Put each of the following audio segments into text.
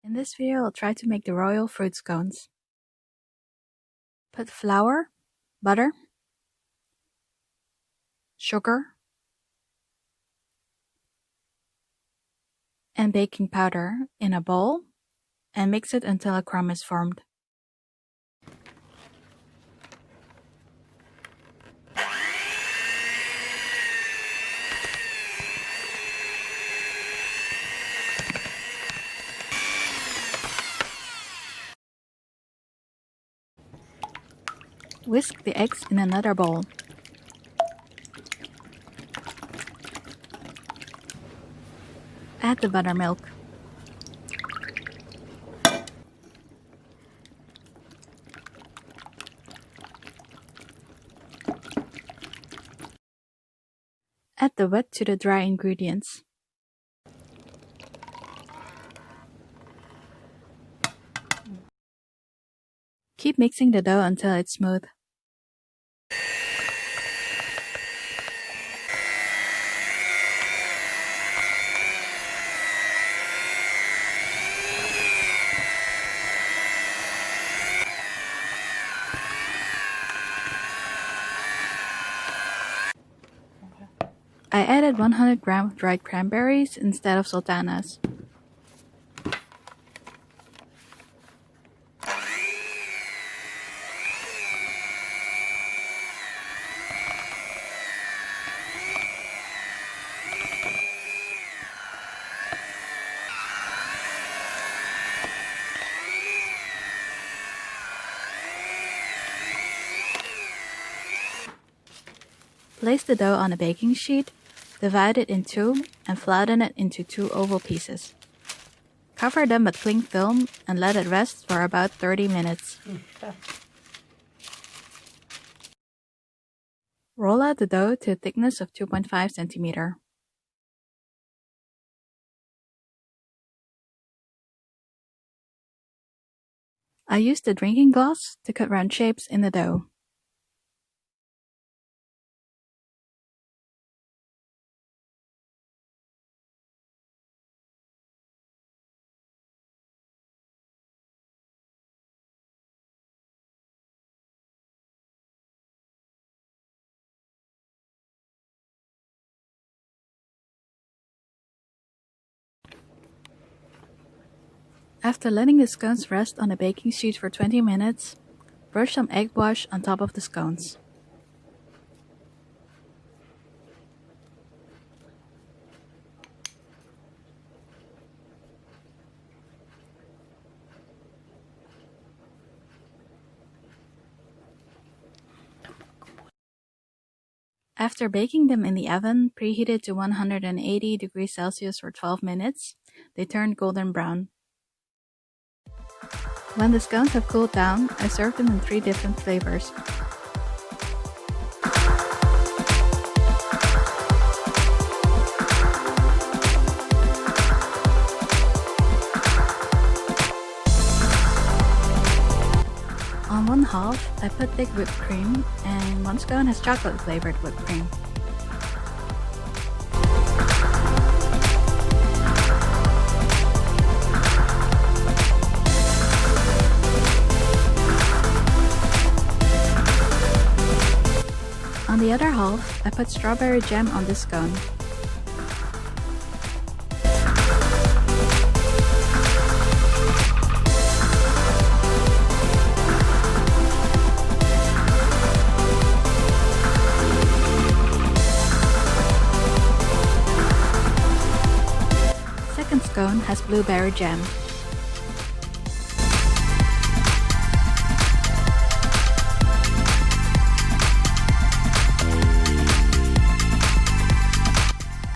In this video, I'll try to make the royal fruit scones. Put flour, butter, sugar, and baking powder in a bowl and mix it until a crumb is formed. Whisk the eggs in another bowl. Add the buttermilk. Add the wet to the dry ingredients. Keep mixing the dough until it's smooth. I added 100 grams of dried cranberries instead of sultanas. Place the dough on a baking sheet, divide it in two, and flatten it into 2 oval pieces. Cover them with cling film and let it rest for about 30 minutes. Roll out the dough to a thickness of 2.5 centimeters. I used a drinking glass to cut round shapes in the dough. After letting the scones rest on a baking sheet for 20 minutes, brush some egg wash on top of the scones. After baking them in the oven, preheated to 180 degrees Celsius for 12 minutes, they turned golden brown. When the scones have cooled down, I served them in 3 different flavors. On one half, I put thick whipped cream, and one scone has chocolate flavored whipped cream. On the other half, I put strawberry jam on this scone. Second scone has blueberry jam.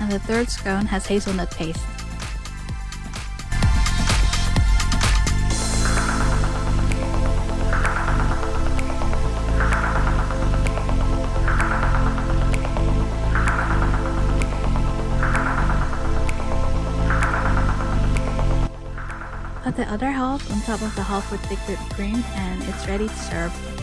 And the third scone has hazelnut paste. Put the other half on top of the half with thick whipped cream and it's ready to serve.